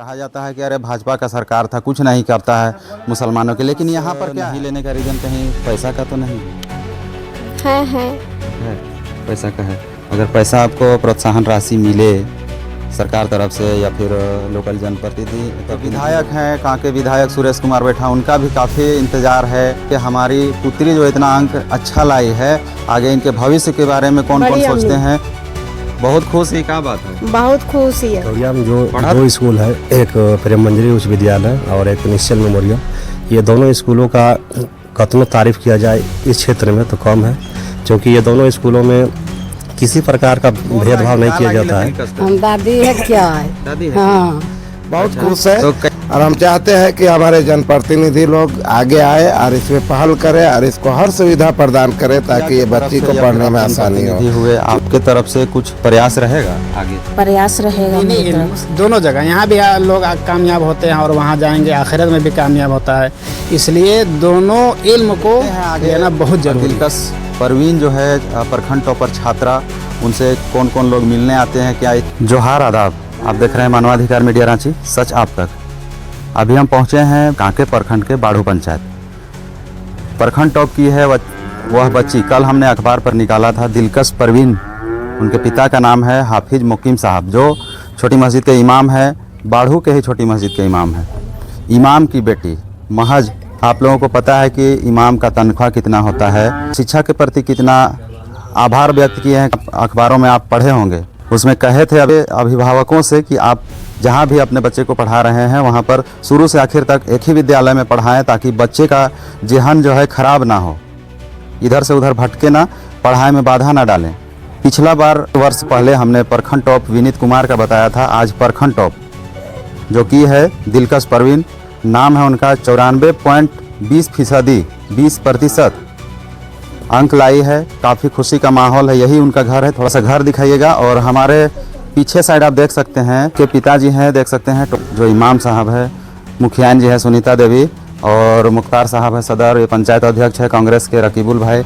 कहा जाता है कि अरे भाजपा का सरकार था, कुछ नहीं करता है मुसलमानों के, लेकिन यहाँ पर क्या नहीं लेने का रीज़न कहीं पैसा का तो नहीं है है? पैसा का है। अगर पैसा आपको प्रोत्साहन राशि मिले सरकार तरफ से या फिर लोकल जनप्रतिनिधि, तो विधायक हैं कांके विधायक सुरेश कुमार बैठा, उनका भी काफ़ी इंतज़ार है कि हमारी पुत्री जो इतना अंक अच्छा लाई है, आगे इनके भविष्य के बारे में कौन कौन सोचते हैं। बहुत खुश है, क्या बात है? बहुत खुशी है। खगड़िया में जो दो स्कूल है, एक प्रेम मंजरी उच्च विद्यालय और एक निश्चल मेमोरियल, ये दोनों स्कूलों का कतनो तारीफ किया जाए इस क्षेत्र में तो कम है, क्योंकि ये दोनों स्कूलों में किसी प्रकार का भेदभाव नहीं किया जाता है। हम दादी है क्या है? दादी है? हाँ, बहुत खुश है तो और हम चाहते हैं कि हमारे जनप्रतिनिधि लोग आगे आए और इसमें पहल करें और इसको हर सुविधा प्रदान करें ताकि ये बच्ची को पढ़ने में आसानी हो। हुए आपके तरफ से कुछ प्रयास रहेगा आगे? प्रयास रहेगा मेरी तरफ से। दोनों जगह यहाँ भी लोग कामयाब होते हैं और वहाँ जाएंगे आखिरत में भी कामयाब होता है, इसलिए दोनों इल्म को लेना बहुत जरूरी है। दिलकश परवीन जो है प्रखंड टॉपर छात्रा, उनसे कौन कौन लोग मिलने आते हैं क्या? जोहार आदाब, आप देख रहे हैं मानवाधिकार मीडिया रांची, सच आप तक। अभी हम पहुंचे हैं कांके प्रखंड के बाढ़ू पंचायत। प्रखंड टॉप की है वह बच्ची, कल हमने अखबार पर निकाला था, दिलकश परवीन। उनके पिता का नाम है हाफिज मुकीम साहब, जो छोटी मस्जिद के इमाम है, बाढ़ू के ही छोटी मस्जिद के इमाम है। इमाम की बेटी महज, आप लोगों को पता है कि इमाम का तनख्वाह कितना होता है, शिक्षा के प्रति कितना आभार व्यक्त किए हैं, अखबारों में आप पढ़े होंगे। उसमें कहे थे अभिभावकों से कि आप जहाँ भी अपने बच्चे को पढ़ा रहे हैं वहाँ पर शुरू से आखिर तक एक ही विद्यालय में पढ़ाएं, ताकि बच्चे का जेहन जो है खराब ना हो, इधर से उधर भटके ना, पढ़ाई में बाधा ना डालें। पिछला बार वर्ष पहले हमने प्रखंड टॉप विनीत कुमार का बताया था, आज प्रखंड टॉप जो की है दिलकश परवीन, नाम है उनका, 94.20% 20% अंक लाई है। काफ़ी खुशी का माहौल है, यही उनका घर है। थोड़ा सा घर दिखाइएगा। और हमारे पीछे साइड आप देख सकते हैं कि पिताजी हैं, देख सकते हैं जो इमाम साहब है, मुखियान जी है सुनीता देवी, और मुख्तार साहब है सदर, ये पंचायत अध्यक्ष है कांग्रेस के रकीबुल भाई,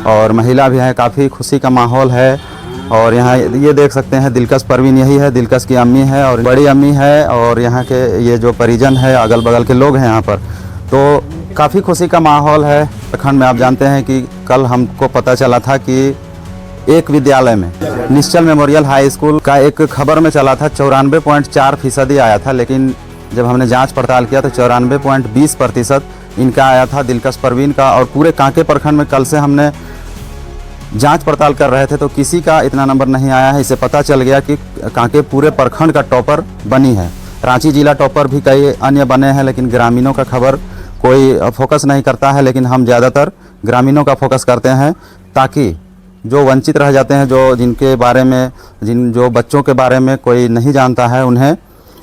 और महिला भी है। काफ़ी खुशी का माहौल है। और यहाँ ये देख सकते हैं दिलकश परवीन, यही है दिलकश की अम्मी है और बड़ी अम्मी है, और यहाँ के ये जो परिजन है, अगल बगल के लोग हैं यहाँ पर, तो काफ़ी खुशी का माहौल है प्रखंड में। आप जानते हैं कि कल हमको पता चला था कि एक विद्यालय में, निश्चल मेमोरियल हाई स्कूल का एक खबर में चला था 94.4% आया था, लेकिन जब हमने जांच पड़ताल किया तो 94.20% इनका आया था, दिलकश परवीन का। और पूरे कांके प्रखंड में कल से हमने जांच पड़ताल कर रहे थे तो किसी का इतना नंबर नहीं आया है। इससे पता चल गया कि कांके पूरे प्रखंड का टॉपर बनी है। रांची जिला टॉपर भी कई अन्य बने हैं, लेकिन ग्रामीणों का खबर कोई फोकस नहीं करता है, लेकिन हम ज़्यादातर ग्रामीणों का फोकस करते हैं, ताकि जो वंचित रह जाते हैं, जिनके बारे में जो बच्चों के बारे में कोई नहीं जानता है, उन्हें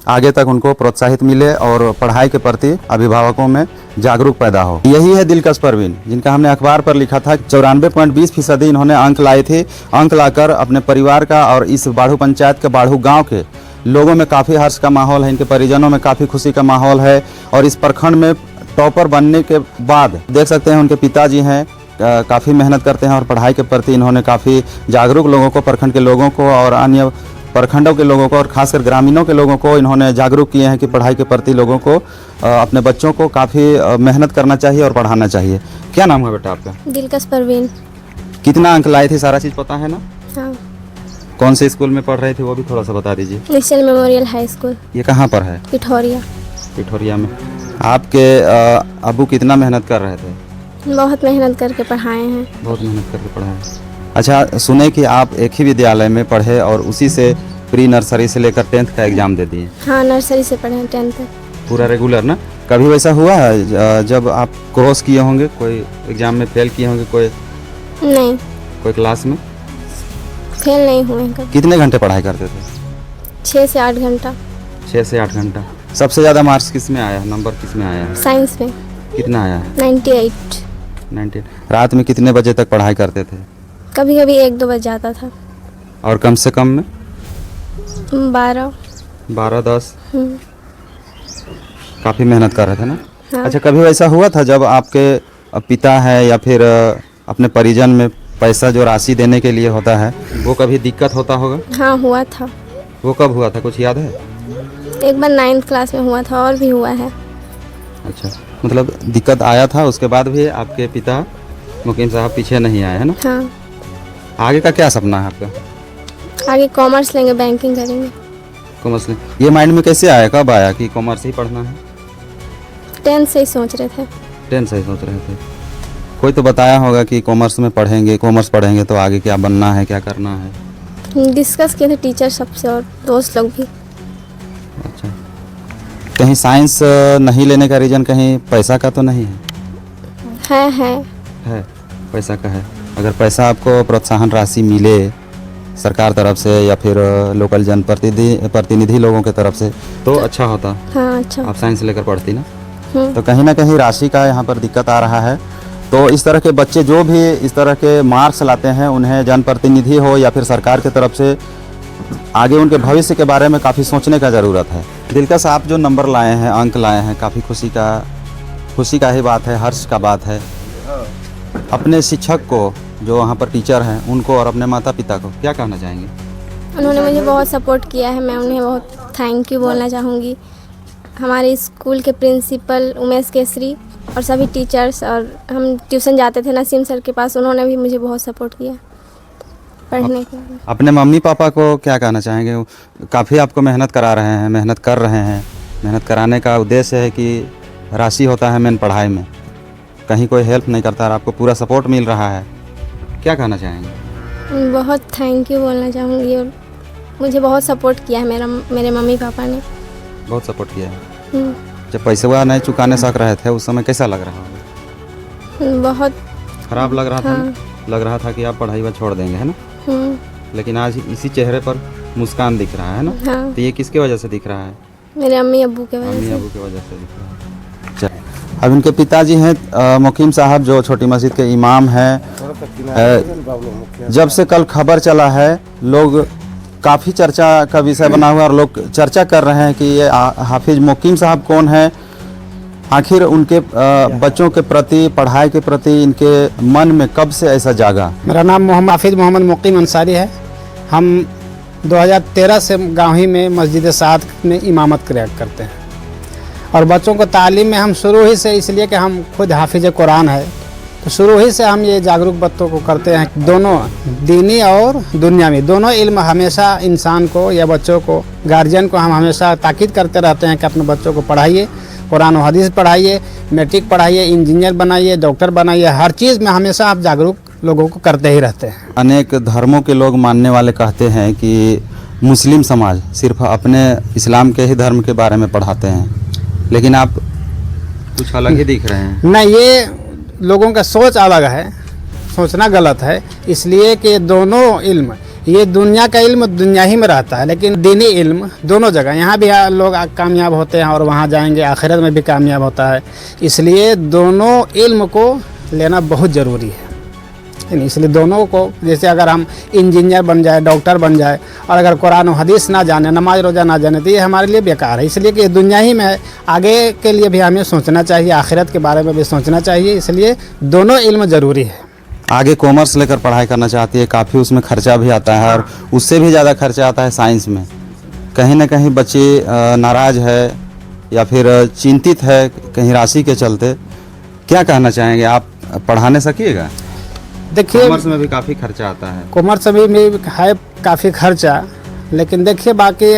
आगे तक उनको प्रोत्साहित मिले और पढ़ाई के प्रति अभिभावकों में जागरूक पैदा हो। यही है दिलकश परवीन, जिनका हमने अखबार पर लिखा था 94.20% इन्होंने अंक लाए थे। अंक लाकर अपने परिवार का और इस बाढ़ू पंचायत के बाढ़ू गाँव के लोगों में काफ़ी हर्ष का माहौल है, इनके परिजनों में काफ़ी खुशी का माहौल है। और इस प्रखंड में टॉपर बनने के बाद देख सकते हैं उनके पिताजी हैं, काफ़ी मेहनत करते हैं और पढ़ाई के प्रति इन्होंने काफ़ी जागरूक लोगों को, प्रखंड के लोगों को और अन्य प्रखंडों के लोगों को और खासकर ग्रामीणों के लोगों को इन्होंने जागरूक किए हैं कि पढ़ाई के प्रति लोगों को, अपने बच्चों को काफ़ी मेहनत करना चाहिए और पढ़ाना चाहिए। क्या नाम है बेटा आपका? दिलकश परवीन। कितना अंक लाए थे, सारा चीज़ पता है ना? हाँ, कौन से स्कूल में पढ़ रहे थे वो भी थोड़ा सा बता दीजिए। निश्चल मेमोरियल हाई स्कूल। ये कहाँ पर है? पिठौरिया में। आपके अबू कितना मेहनत कर रहे थे? बहुत मेहनत करके पढ़ाए हैं। बहुत मेहनत करके पढ़ाए। अच्छा, सुने कि आप एक ही विद्यालय में पढ़े और उसी से प्री नर्सरी से लेकर 10th का एग्ज़ाम दे दिए? हाँ, नर्सरी से पढ़े 10th तक। पूरा रेगुलर ना? कभी वैसा हुआ है जब आप क्रॉस किए होंगे, कोई एग्ज़ाम में फेल किए होंगे? कोई नहीं, कोई क्लास में फेल नहीं हुए कभी। कितने घंटे पढ़ाई करते थे? 6 से 8 घंटा। 6 से 8 घंटा। सबसे ज़्यादा मार्क्स किस में आया, नंबर किस में आया है? साइंस में। कितना आया है? 98। रात में कितने बजे तक पढ़ाई करते थे? कभी कभी 1-2 बज जाता था। और कम से कम में? 12-10। काफ़ी मेहनत कर रहे थे ना? हाँ। अच्छा, कभी वैसा हुआ था जब आपके पिता है या फिर अपने परिजन में पैसा जो राशि देने के लिए होता है, वो कभी दिक्कत होता होगा? हाँ, हुआ था। वो कब हुआ था, कुछ याद है? एक बार 9th क्लास में हुआ था और भी हुआ है। अच्छा, मतलब दिक्कत आया था, उसके बाद भी आपके पिता मुकीम साहब पीछे नहीं आए, है ना? हाँ, आगे का क्या सपना है आपका? आगे कॉमर्स लेंगे, बैंकिंग करेंगे। कॉमर्स में ये माइंड में कैसे आया, कब आया कि कॉमर्स ही पढ़ना है? 10th से ही सोच रहे थे। 10 से ही सोच रहे थे। कोई तो बताया होगा कि कॉमर्स में पढ़ेंगे, कॉमर्स पढ़ेंगे तो आगे क्या बनना है, क्या करना है? डिस्कस किए थे टीचर सबसे और दोस्त लोग भी। अच्छा, कहीं साइंस नहीं लेने का रीज़न कहीं पैसा का तो नहीं है? है। पैसा का है। अगर पैसा आपको प्रोत्साहन राशि मिले सरकार तरफ से या फिर लोकल जनप्रतिनिधि लोगों के तरफ से तो अच्छा होता। हाँ, अच्छा। आप साइंस लेकर पढ़ती ना? हम्म। तो कहीं ना कहीं राशि का यहाँ पर दिक्कत आ रहा है। तो इस तरह के बच्चे जो भी इस तरह के मार्क्स लाते हैं उन्हें जनप्रतिनिधि हो या फिर सरकार की तरफ से आगे उनके भविष्य के बारे में काफ़ी सोचने का ज़रूरत है। दिलकश आप जो नंबर लाए हैं, अंक लाए हैं, काफ़ी खुशी का ही बात है, हर्ष का बात है। अपने शिक्षक को, जो वहाँ पर टीचर हैं, उनको और अपने माता पिता को क्या कहना चाहेंगे? उन्होंने मुझे बहुत सपोर्ट किया है, मैं उन्हें बहुत थैंक यू बोलना चाहूँगी। हमारे स्कूल के प्रिंसिपल उमेश केसरी और सभी टीचर्स, और हम ट्यूशन जाते थे नसीम सर के पास, उन्होंने भी मुझे बहुत सपोर्ट किया पढ़ने के लिए। अपने मम्मी पापा को क्या कहना चाहेंगे? काफ़ी आपको मेहनत करा रहे हैं, मेहनत कर रहे हैं। मेहनत कराने का उद्देश्य है कि राशि होता है मेन पढ़ाई में, कहीं कोई हेल्प नहीं करता और आपको पूरा सपोर्ट मिल रहा है। क्या कहना चाहेंगे? बहुत थैंक यू बोलना चाहूँगी, और मुझे बहुत सपोर्ट किया है मेरे मम्मी पापा ने। बहुत सपोर्ट किया है। जब पैसे नहीं चुकाने सक रहे थे उस समय कैसा लग रहा होगा? बहुत खराब लग रहा था हाँ। ना? लग रहा था कि आप पढ़ाई व छोड़ देंगे, है ना? लेकिन आज इसी चेहरे पर मुस्कान दिख रहा है ना? हाँ। तो ये किसकी वजह से दिख रहा है? मेरे अम्मी अब्बू के वजह अम्मी से। अबू की वजह से दिख रहा है। चल, अब इनके पिताजी हैं मुकीम साहब, जो छोटी मस्जिद के इमाम हैं। जब से कल खबर चला है, लोग काफ़ी चर्चा का विषय बना हुआ और लोग चर्चा कर रहे हैं कि ये हाफिज मुकीम साहब कौन है, आखिर उनके बच्चों के प्रति, पढ़ाई के प्रति इनके मन में कब से ऐसा जागा? मेरा नाम हाफिज मोहम्मद मुकीम अंसारी है। हम 2013 से गाँव ही में मस्जिद साद में इमामत करते हैं, और बच्चों को तालीम में हम शुरू ही से, इसलिए कि हम खुद हाफिज कुरान है, तो शुरू ही से हम ये जागरूक बच्चों को करते हैं। दोनों दीनी और दुनियावी दोनों इल्म हमेशा इंसान को या बच्चों को, गार्जियन को हम हमेशा ताकीद करते रहते हैं कि अपने बच्चों को पढ़ाइए, कुरान और हदीस पढ़ाइए, मैट्रिक पढ़ाइए, इंजीनियर बनाइए, डॉक्टर बनाइए। हर चीज़ में हमेशा आप जागरूक लोगों को करते ही रहते हैं। अनेक धर्मों के लोग मानने वाले कहते हैं कि मुस्लिम समाज सिर्फ अपने इस्लाम के ही धर्म के बारे में पढ़ाते हैं, लेकिन आप कुछ अलग ही दिख रहे हैं। नहीं, ये लोगों का सोच अलग है, सोचना गलत है। इसलिए कि दोनों इल्म, ये दुनिया का इल्म दुनिया ही में रहता है, लेकिन दीनी इल्म दोनों जगह, यहाँ भी लोग कामयाब होते हैं और वहाँ जाएंगे आखिरत में भी कामयाब होता है। इसलिए दोनों इल्म को लेना बहुत ज़रूरी है। इसलिए दोनों को, जैसे अगर हम इंजीनियर बन जाए, डॉक्टर बन जाए, और अगर कुरान और हदीस ना जाने, नमाज रोज़ा ना जाने, तो ये हमारे लिए बेकार है। इसलिए कि दुनिया ही में है, आगे के लिए भी हमें सोचना चाहिए, आखिरत के बारे में भी सोचना चाहिए। इसलिए दोनों इल्म ज़रूरी है। आगे कॉमर्स लेकर पढ़ाई करना चाहती है, काफ़ी उसमें खर्चा भी आता है और उससे भी ज़्यादा खर्चा आता है साइंस में। कहीं ना कहीं बच्चे नाराज़ है या फिर चिंतित है कहीं राशि के चलते। क्या कहना चाहेंगे आप? पढ़ाने सकिएगा? देखिए, कॉमर्स में भी काफ़ी खर्चा आता है। कॉमर्स में है काफ़ी खर्चा, लेकिन देखिए बाकी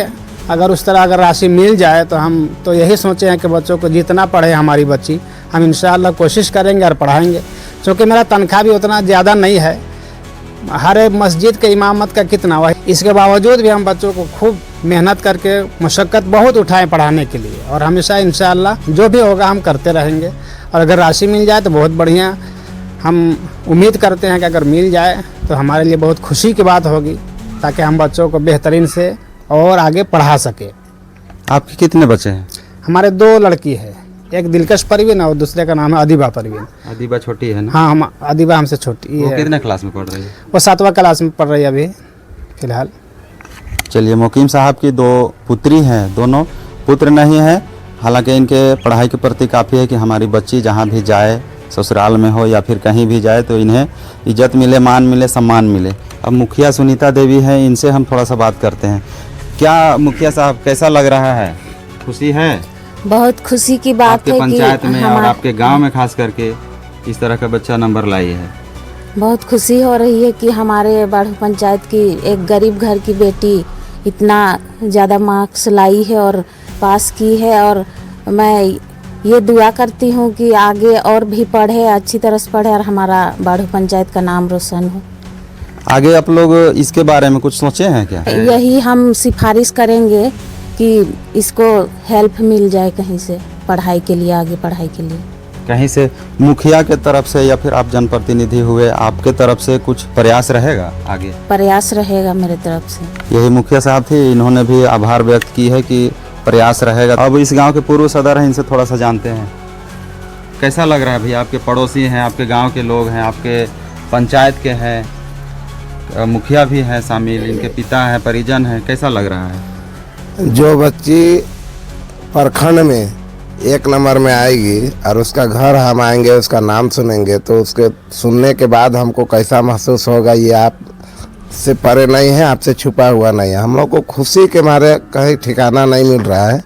अगर उस तरह अगर राशि मिल जाए तो हम तो यही सोचे हैं कि बच्चों को जितना पढ़े हमारी बच्ची, हम इंशाअल्लाह कोशिश करेंगे और पढ़ाएंगे। क्योंकि मेरा तनख्वाह भी उतना ज़्यादा नहीं है, हर मस्जिद के इमामत का कितना हुआ, इसके बावजूद भी हम बच्चों को खूब मेहनत करके मशक्क़त बहुत उठाएं पढ़ाने के लिए, और हमेशा इंशाअल्लाह जो भी होगा हम करते रहेंगे। और अगर राशि मिल जाए तो बहुत बढ़िया, हम उम्मीद करते हैं कि अगर मिल जाए तो हमारे लिए बहुत खुशी की बात होगी, ताकि हम बच्चों को बेहतरीन से और आगे पढ़ा सके। आपके कितने बच्चे हैं? हमारे 2 लड़की है, एक दिलकश परवीन और दूसरे का नाम है अदीबा परवीन। अदीबा छोटी है ना? हाँ, हम अदीबा हमसे छोटी वो है। कितने क्लास में पढ़ रही है? वो 7वां क्लास में पढ़ रही है अभी फ़िलहाल। चलिए, मुकीम साहब की 2 पुत्री हैं, दोनों पुत्र नहीं हैं। हालांकि इनके पढ़ाई के प्रति काफ़ी है कि हमारी बच्ची जहाँ भी जाए, ससुराल में हो या फिर कहीं भी जाए, तो इन्हें इज्जत मिले, मान मिले, सम्मान मिले। अब मुखिया सुनीता देवी हैं, इनसे हम थोड़ा सा बात करते हैं। क्या मुखिया साहब, कैसा लग रहा है? खुशी है बहुत खुशी की बात आपके है पंचायत कि में और आपके गांव में खास करके इस तरह का बच्चा नंबर लाई है? बहुत खुशी हो रही है कि हमारे बाढ़ पंचायत की एक गरीब घर की बेटी इतना ज़्यादा मार्क्स लाई है और पास की है। और मैं ये दुआ करती हूँ कि आगे और भी पढ़े, अच्छी तरह से पढ़े और हमारा बाढ़ पंचायत का नाम रोशन हो। आगे आप लोग इसके बारे में कुछ सोचे हैं क्या? यही हम सिफारिश करेंगे कि इसको हेल्प मिल जाए कहीं से पढ़ाई के लिए, आगे पढ़ाई के लिए। कहीं से मुखिया के तरफ से या फिर आप जनप्रतिनिधि हुए, आपके तरफ से कुछ प्रयास रहेगा आगे? प्रयास रहेगा मेरे तरफ से। यही मुखिया साहब थे, इन्होंने भी आभार व्यक्त की है कि प्रयास रहेगा। अब इस गांव के पूर्व सदर हैं, इनसे थोड़ा सा जानते हैं। कैसा लग रहा है भैया? आपके पड़ोसी हैं, आपके गांव के लोग हैं, आपके पंचायत के हैं, मुखिया भी हैं शामिल, इनके पिता हैं, परिजन हैं, कैसा लग रहा है? जो बच्ची प्रखंड में 1 नंबर में आएगी और उसका घर हम आएंगे, उसका नाम सुनेंगे, तो उसके सुनने के बाद हमको कैसा महसूस होगा ये आप से परे नहीं है, आपसे छुपा हुआ नहीं है। हम लोग को खुशी के मारे कहीं ठिकाना नहीं मिल रहा है,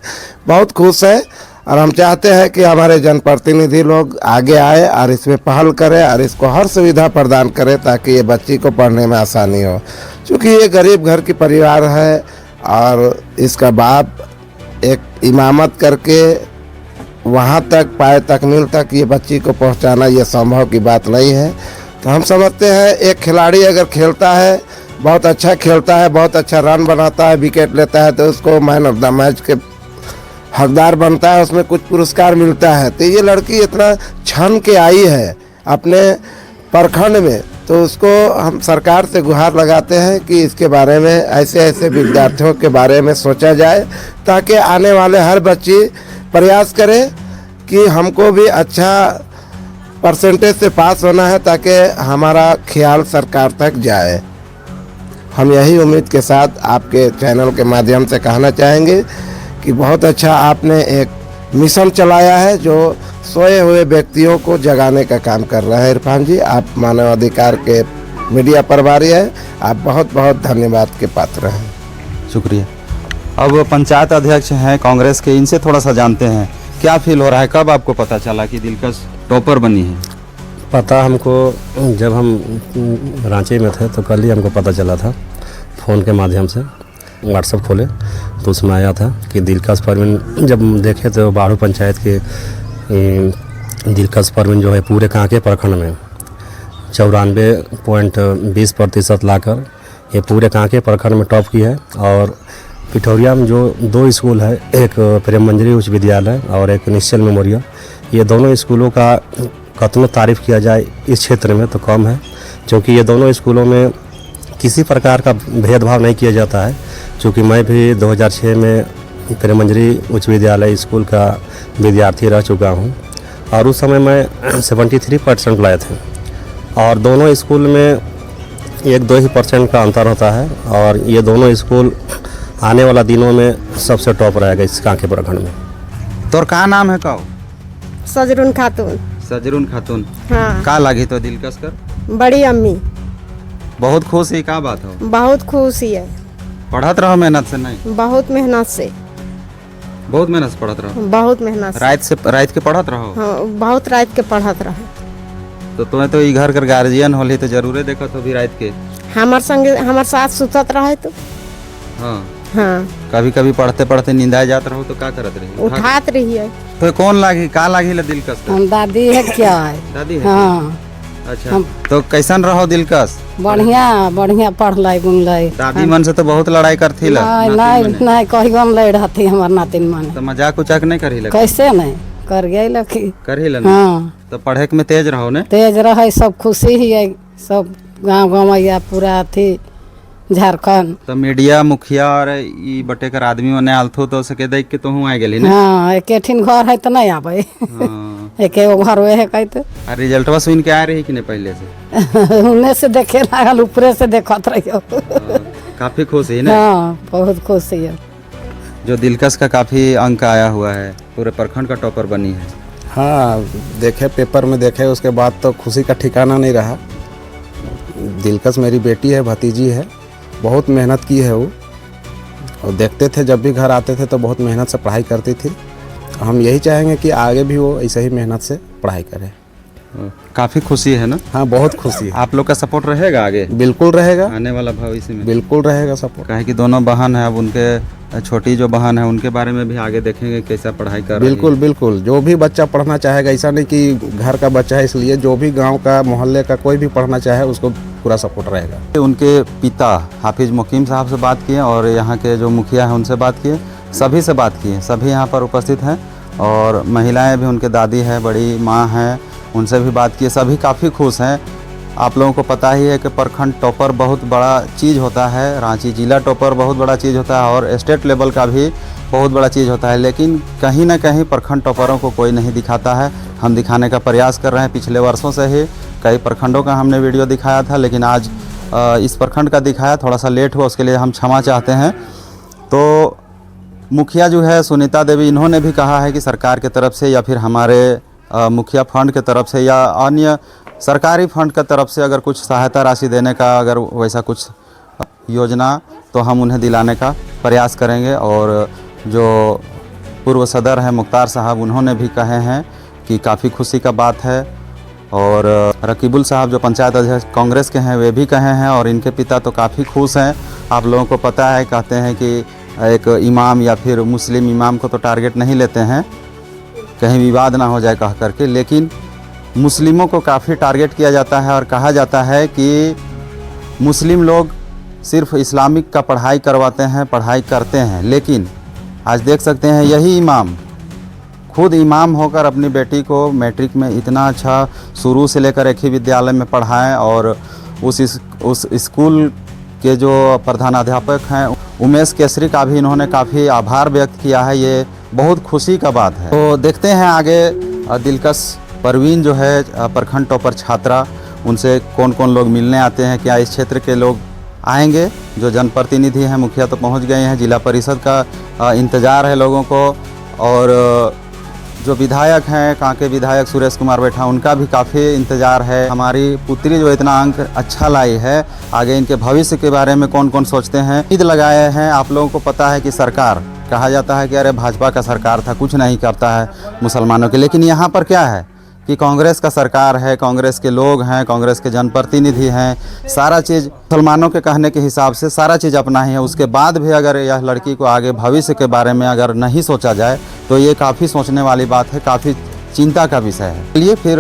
बहुत खुश है। और हम चाहते हैं कि हमारे जनप्रतिनिधि लोग आगे आए और इसमें पहल करें और इसको हर सुविधा प्रदान करें ताकि ये बच्ची को पढ़ने में आसानी हो। क्योंकि ये गरीब घर की परिवार है और इसका बाप एक इमामत करके वहाँ तक पाए तकमील तक ये बच्ची को पहुँचाना ये संभव की बात नहीं है। तो हम समझते हैं एक खिलाड़ी अगर खेलता है, बहुत अच्छा खेलता है, बहुत अच्छा रन बनाता है, विकेट लेता है, तो उसको मैन ऑफ द मैच के हकदार बनता है, उसमें कुछ पुरस्कार मिलता है। तो ये लड़की इतना छन के आई है अपने प्रखंड में, तो उसको हम सरकार से गुहार लगाते हैं कि इसके बारे में ऐसे ऐसे विद्यार्थियों के बारे में सोचा जाए ताकि आने वाले हर बच्ची प्रयास करे कि हमको भी अच्छा परसेंटेज से पास होना है ताकि हमारा ख्याल सरकार तक जाए। हम यही उम्मीद के साथ आपके चैनल के माध्यम से कहना चाहेंगे कि बहुत अच्छा आपने एक मिशन चलाया है जो सोए हुए व्यक्तियों को जगाने का काम कर रहा है। इरफान जी, आप मानवाधिकार के मीडिया प्रभारी हैं, आप बहुत बहुत धन्यवाद के पात्र हैं। शुक्रिया। अब पंचायत अध्यक्ष हैं कांग्रेस के, इनसे थोड़ा सा जानते हैं क्या फील हो रहा है? कब आपको पता चला कि दिलकश टॉपर बनी है? पता हमको जब हम रांची में थे तो कल ही हमको पता चला था, फ़ोन के माध्यम से व्हाट्सएप खोले तो उसमें आया था कि दिलकश परवीन। जब देखे तो बाढ़ पंचायत के दिलकश परवीन जो है पूरे कांके प्रखंड में 94.20% लाकर ये पूरे कांके प्रखंड में टॉप की है। और पिठौरिया में जो 2 स्कूल है, एक प्रेम मंजरी उच्च विद्यालय और एक निश्चल मेमोरियल, ये दोनों स्कूलों का कतनो तारीफ़ किया जाए इस क्षेत्र में तो कम है, क्योंकि ये दोनों स्कूलों में किसी प्रकार का भेदभाव नहीं किया जाता है। क्योंकि मैं भी 2006 में प्रेम मंजरी उच्च विद्यालय स्कूल का विद्यार्थी रह चुका हूँ और उस समय मैं 73% लाए थे और दोनों स्कूल में 1-2% का अंतर होता है। और ये दोनों स्कूल आने वाला दिनों में सबसे टॉप रहेगा इस कांके प्रखंड में। तोर का नाम है? कहो। सजरुन खातून। सजरुन खातून। हाँ। का लगी तो दिलकश कर? बड़ी अम्मी। बहुत खुश है, का बात हो? बहुत खुशी है। पढ़त रहो मेहनत से? नहीं, बहुत मेहनत से। बहुत मेहनत से पढ़त रहो? बहुत मेहनत से। रात के पढ़त रहो? हाँ, बहुत रात के पढ़त रहे। तो तुम्हें तो ई घर कर गार्जियन होली तो जरूरे देखत हो भी रात के। हमार संगे हमार साथ सुतत रहे तो। हाँ। हाँ। कभी कभी पढ़ते पढ़ते नींद आ जात रहो तो का करत रही? उठात रही है। तो कौन लागी, का लागी ला दिलकश? हम दादी है क्या है? दादी है? हाँ। अच्छा, तो कैसन रहो दिलकश? बढ़िया बढ़िया पढ़ लाई गुन लाई। दादी मन से तो बहुत लड़ाई करथी ला? नहीं कही गम लड़ रहती हमार नातिन मन। तो मजाक उचाक नहीं करी लगा? कैसे नहीं कर गई लखी। करी ला? हाँ। तो पढ़े में तेज रहो ने? तेज रहे, सब खुशी ही है, सब गाँव गवैया पूरा थी झारखंड। तो मीडिया मुखिया और ई बटेकर आदमी मने आलथो तो सके देख के तो हूँ आ गेली ना? हाँ, एकेठिन घर है तो नहीं आवे। हाँ। एके वो घर वे है कहते। आ रिजल्टवा सुन के आ रही कि नहीं पहले से? उन्हें से देखे लागल, ऊपरे से देखत रहियो। काफी खुश है ना? हाँ, बहुत खुशी है। जो दिलकश का काफी अंक आया हुआ है, पूरे प्रखंड का टॉपर बनी है। हाँ, देखे पेपर में देखे, उसके बाद तो खुशी का ठिकाना नहीं रहा। दिलकश मेरी बेटी है, भतीजी है, बहुत मेहनत की है वो और देखते थे जब भी घर आते थे तो बहुत मेहनत से पढ़ाई करती थी। हम यही चाहेंगे कि आगे भी वो ऐसे ही मेहनत से पढ़ाई करे। काफ़ी खुशी है ना? हाँ, बहुत खुशी है। आप लोग का सपोर्ट रहेगा आगे बिल्कुल रहेगा, आने वाला भविष्य में? बिल्कुल रहेगा सपोर्ट। काहे कि दोनों बहन है, अब उनके छोटी जो बहन है उनके बारे में भी आगे देखेंगे कैसा पढ़ाई कर रही है। बिल्कुल बिल्कुल, जो भी बच्चा पढ़ना चाहेगा, ऐसा नहीं कि घर का बच्चा है इसलिए, जो भी गांव का मोहल्ले का कोई भी पढ़ना चाहे उसको पूरा सपोर्ट रहेगा। उनके पिता हाफिज मुकीम साहब से बात किए और यहाँ के जो मुखिया हैं उनसे बात किए, सभी से बात किए, सभी यहाँ पर उपस्थित हैं और महिलाएं भी, उनके दादी है, बड़ी माँ हैं, उनसे भी बात किए, सभी काफ़ी खुश हैं। आप लोगों को पता ही है कि प्रखंड टॉपर बहुत बड़ा चीज़ होता है, रांची जिला टॉपर बहुत बड़ा चीज़ होता है और स्टेट लेवल का भी बहुत बड़ा चीज़ होता है, लेकिन कहीं ना कहीं प्रखंड टॉपरों को कोई नहीं दिखाता है। हम दिखाने का प्रयास कर रहे हैं, पिछले वर्षों से ही कई प्रखंडों का हमने वीडियो दिखाया था, लेकिन आज इस प्रखंड का दिखाया, थोड़ा सा लेट हुआ, उसके लिए हम क्षमा चाहते हैं। तो मुखिया जो है सुनीता देवी, इन्होंने भी कहा है कि सरकार के तरफ से या फिर हमारे मुखिया फंड के तरफ से या अन्य सरकारी फंड की तरफ से अगर कुछ सहायता राशि देने का अगर वैसा कुछ योजना तो हम उन्हें दिलाने का प्रयास करेंगे। और जो पूर्व सदर हैं मुख्तार साहब, उन्होंने भी कहे हैं कि काफ़ी खुशी का बात है। और रकीबुल साहब जो पंचायत अध्यक्ष कांग्रेस के हैं वे भी कहे हैं और इनके पिता तो काफ़ी खुश हैं। आप लोगों को पता है, कहते हैं कि एक इमाम या फिर मुस्लिम इमाम को तो टारगेट नहीं लेते हैं, कहीं विवाद ना हो जाए कह करके, लेकिन मुस्लिमों को काफ़ी टारगेट किया जाता है और कहा जाता है कि मुस्लिम लोग सिर्फ इस्लामिक का पढ़ाई करवाते हैं, पढ़ाई करते हैं। लेकिन आज देख सकते हैं यही इमाम खुद इमाम होकर अपनी बेटी को मैट्रिक में इतना अच्छा शुरू से लेकर एक ही विद्यालय में पढ़ाएं और उस स्कूल के जो प्रधानाध्यापक हैं उमेश केसरी का भी इन्होंने काफ़ी आभार व्यक्त किया है। ये बहुत खुशी का बात है। तो देखते हैं आगे दिलकश परवीन जो है प्रखंड टॉपर छात्रा, उनसे कौन कौन लोग मिलने आते हैं, क्या इस क्षेत्र के लोग आएंगे? जो जनप्रतिनिधि हैं, मुखिया तो पहुंच गए हैं, जिला परिषद का इंतज़ार है लोगों को, और जो विधायक हैं कांके विधायक सुरेश कुमार बैठा, उनका भी काफ़ी इंतज़ार है। हमारी पुत्री जो इतना अंक अच्छा लाई है, आगे इनके भविष्य के बारे में कौन कौन सोचते हैं, उम्मीद लगाए हैं। आप लोगों को पता है कि सरकार, कहा जाता है कि अरे भाजपा का सरकार था, कुछ नहीं करता है मुसलमानों के, लेकिन यहाँ पर क्या है कि कांग्रेस का सरकार है, कांग्रेस के लोग हैं, कांग्रेस के जनप्रतिनिधि हैं, सारा चीज़ मुसलमानों के कहने के हिसाब से सारा चीज़ अपना ही है। उसके बाद भी अगर यह लड़की को आगे भविष्य के बारे में अगर नहीं सोचा जाए तो ये काफ़ी सोचने वाली बात है, काफ़ी चिंता का विषय है। चलिए फिर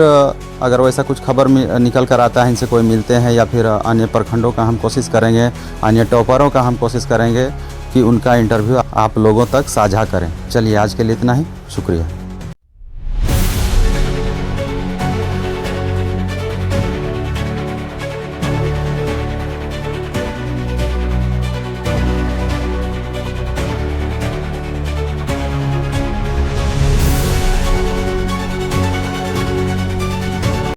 अगर वैसा कुछ खबर निकल कर आता है, इनसे कोई मिलते हैं या फिर अन्य प्रखंडों का हम कोशिश करेंगे, अन्य टॉपरों का हम कोशिश करेंगे कि उनका इंटरव्यू आप लोगों तक साझा करें। चलिए आज के लिए इतना ही, शुक्रिया।